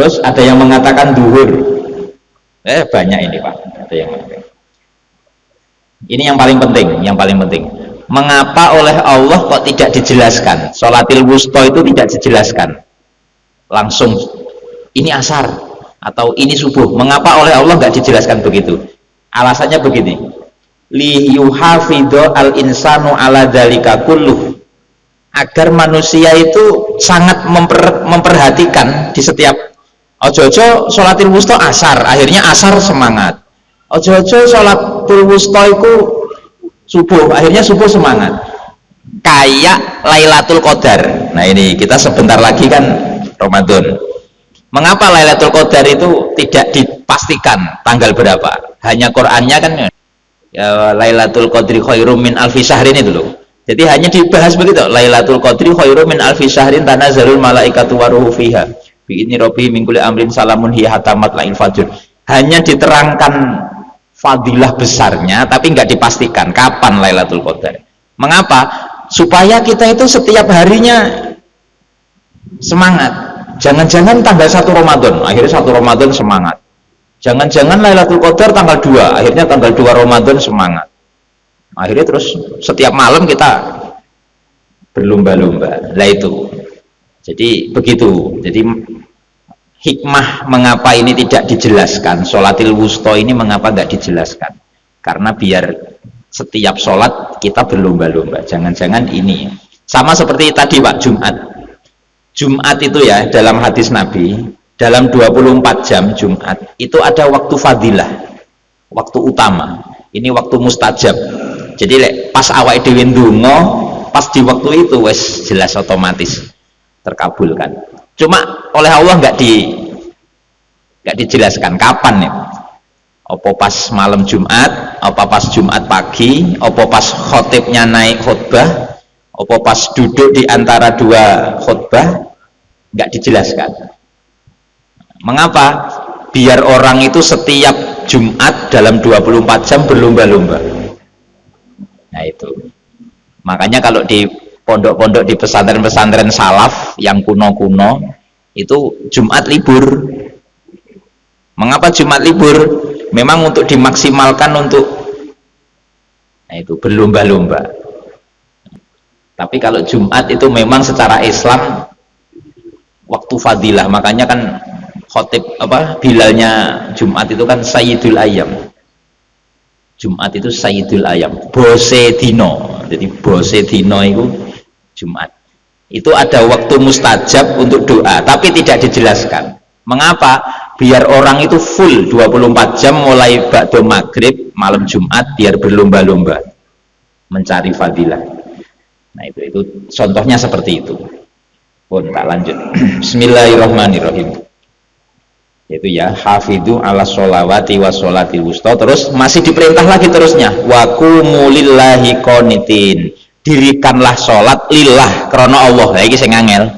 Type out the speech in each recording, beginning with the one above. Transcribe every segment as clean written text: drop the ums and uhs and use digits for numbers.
Terus ada yang mengatakan duhur. Banyak ini Pak. Ada yang mengatakan. Ini yang paling penting. Mengapa oleh Allah kok tidak dijelaskan? Sholatil wusta itu tidak dijelaskan. Langsung ini asar atau ini subuh. Mengapa oleh Allah nggak dijelaskan begitu? Alasannya begini. Li yuhafidho al insanu ala dzalika kulluh. Agar manusia itu sangat memperhatikan di setiap ojo-ojo sholatil wusta asar, akhirnya asar semangat. Ojo-ojo sholatil wusta itu subuh, akhirnya subuh semangat. Kayak Lailatul Qadar. Nah ini kita sebentar lagi kan Ramadan. Mengapa Lailatul Qadar itu tidak dipastikan tanggal berapa? Hanya Qur'annya kan ya, Lailatul Qadri khairum min alfi syahrin itu loh. Jadi hanya dibahas begitu, Lailatul Qadri khairum min alfi syahrin tanazzalul malaikatu waruhu fiha bi idzni rabbi min kulli amrin salamun hiya hatta matla'il fajr. Hanya diterangkan fadilah besarnya tapi nggak dipastikan kapan Lailatul Qadar. Mengapa? Supaya kita itu setiap harinya semangat. Jangan-jangan tanggal 1 Ramadan, akhirnya 1 Ramadan semangat. Jangan-jangan Lailatul Qadar tanggal 2, akhirnya tanggal 2 Ramadan semangat. Akhirnya terus setiap malam kita berlomba-lomba. Lah itu. Jadi begitu. Jadi hikmah mengapa ini tidak dijelaskan, sholatil wusta ini mengapa nggak dijelaskan? Karena biar setiap sholat kita berlomba-lomba. Jangan-jangan ini sama seperti tadi Pak, Jumat itu ya, dalam hadis Nabi, dalam 24 jam Jumat itu ada waktu fadilah, waktu utama. Ini waktu mustajab. Jadi pas awake dhewe ndonga, pas di waktu itu wes jelas otomatis terkabulkan. Cuma oleh Allah nggak dijelaskan kapan ya. Apa pas malam Jumat, apa pas Jumat pagi, apa pas khotibnya naik khutbah, apa pas duduk di antara dua khutbah, nggak dijelaskan. Mengapa? Biar orang itu setiap Jumat dalam 24 jam berlomba-lomba. Nah itu. Makanya kalau di pondok-pondok di pesantren-pesantren salaf yang kuno-kuno itu Jumat libur. Mengapa Jumat libur? Memang untuk dimaksimalkan untuk itu berlomba-lomba. Tapi kalau Jumat itu memang secara Islam waktu fadilah. Makanya kan khotib Bilalnya Jumat itu kan Sayyidul Ayyam. Jumat itu Sayyidul Ayyam, bose dino. Jadi bose dino itu Jumat. Itu ada waktu mustajab untuk doa, tapi tidak dijelaskan. Mengapa? Biar orang itu full 24 jam mulai ba'da maghrib malam Jumat, biar berlomba-lomba mencari fadilah. Nah itu contohnya seperti itu. Pun tak lanjut. Bismillahirrahmanirrahim. Itu ya, hafidhu ala sholawati wa sholatil wusta. Terus masih diperintah lagi terusnya, wa qumu lillahi qanitin. Dirikanlah sholat lillah krana Allah. Lah iki sing angel.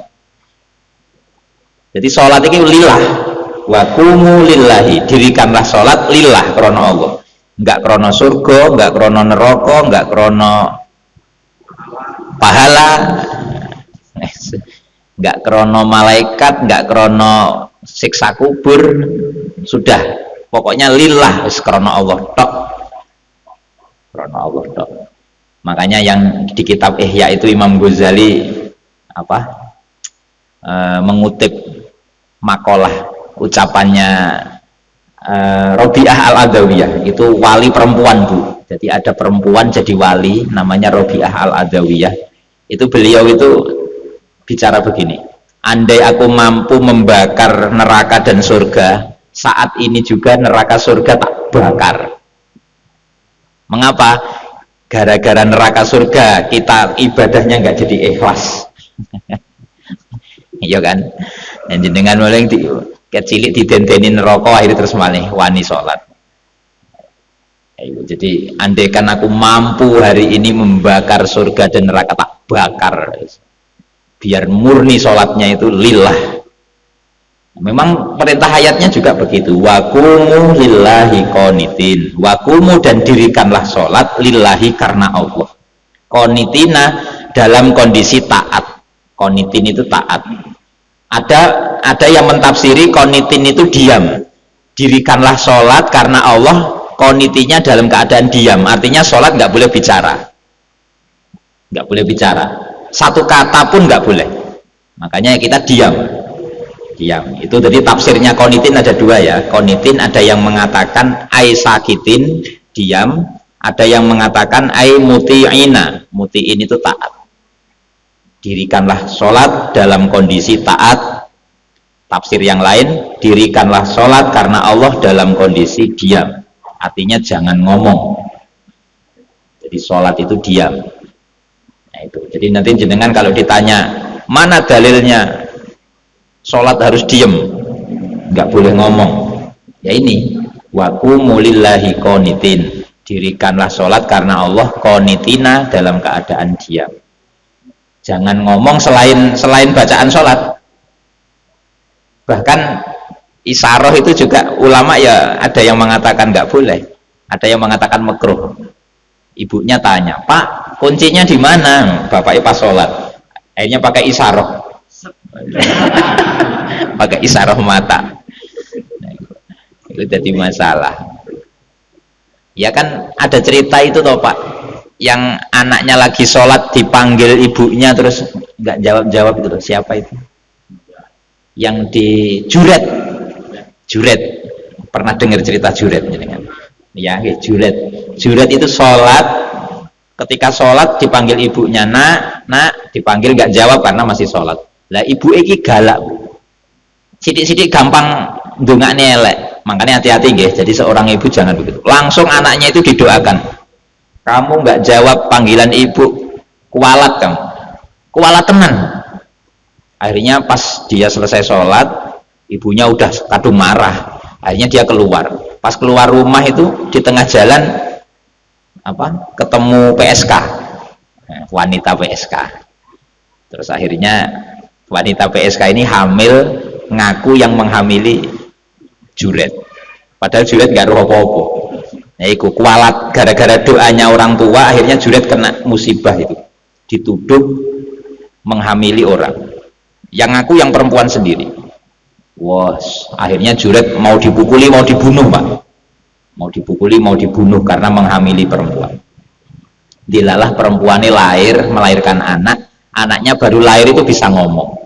Jadi sholat iki lillah. Wa qumu lillahi, dirikanlah sholat lillah krana Allah. Enggak krana surga, enggak krana neraka, enggak krana pahala, enggak krana malaikat, enggak krana siksa kubur, sudah pokoknya lillah, krana Allah tok, krana Allah tok. Makanya yang di kitab Ihya itu Imam Ghazali mengutip makalah ucapannya Robiah Al-Adawiyah, itu wali perempuan Bu. Jadi ada perempuan jadi wali namanya Robiah Al-Adawiyah. Itu beliau itu bicara begini, andai aku mampu membakar neraka dan surga, saat ini juga neraka surga tak bakar. Mengapa? Gara-gara neraka surga kita ibadahnya nggak jadi ikhlas. Iya kan? Yang dengan mulai kecilik didenteni neraka akhirnya terus malih wani sholat. Jadi andaikan aku mampu hari ini membakar surga dan neraka tak bakar, biar murni sholatnya itu lillah. Memang perintah ayatnya juga begitu, waqumu lillahi qanitin, waqumu dan dirikanlah sholat lillahi karena Allah, qanitina dalam kondisi taat. Qanitin itu taat. Ada yang mentafsiri qanitin itu diam. Dirikanlah sholat karena Allah, qanitinya dalam keadaan diam. Artinya sholat nggak boleh bicara, nggak boleh bicara. Satu kata pun nggak boleh. Makanya kita diam. Itu jadi tafsirnya qanitin ada dua ya. Qanitin ada yang mengatakan ai sakitin, diam. Ada yang mengatakan ai muti'ina. Muti'in itu taat. Dirikanlah sholat dalam kondisi taat. Tafsir yang lain, dirikanlah sholat karena Allah dalam kondisi diam. Artinya jangan ngomong. Jadi sholat itu diam. Nah, itu. Jadi nanti jenengan kalau ditanya mana dalilnya sholat harus diam, nggak boleh ngomong. Ya ini, waqumu lillahi qanitin. Dirikanlah sholat karena Allah qanitina dalam keadaan diam. Jangan ngomong selain bacaan sholat. Bahkan isaroh itu juga ulama ya ada yang mengatakan nggak boleh, ada yang mengatakan makruh. Ibunya tanya, Pak, kuncinya di mana? Bapaknya pas sholat, akhirnya pakai isaroh, pakai isaroh mata. Nah, itu jadi masalah. Ya kan ada cerita itu toh Pak, yang anaknya lagi sholat dipanggil ibunya terus nggak jawab itu, siapa itu? Yang di Juret, pernah dengar cerita Juret ya? Juret itu sholat, ketika sholat dipanggil ibunya, nak dipanggil nggak jawab karena masih sholat. Lah ibu iki galak, sidik-sidik gampang ndongakne elek, makanya hati-hati nggih. Jadi seorang ibu jangan begitu, langsung anaknya itu didoakan, kamu nggak jawab panggilan ibu, kualat kamu, kualat tenan. Akhirnya pas dia selesai sholat, ibunya udah kadung marah. Akhirnya dia keluar. Pas keluar rumah itu di tengah jalan ketemu PSK, wanita PSK. Terus akhirnya wanita PSK ini hamil, ngaku yang menghamili Juret. Padahal Juret nggak roh apa-apa. Ya iku kualat gara-gara doanya orang tua, akhirnya Juret kena musibah itu, dituduh menghamili orang. Yang ngaku yang perempuan sendiri. Wah, akhirnya Juret mau dipukuli, mau dibunuh Pak. Mau dipukuli, mau dibunuh karena menghamili perempuan. Dilalah perempuannya melahirkan anak, anaknya baru lahir itu bisa ngomong.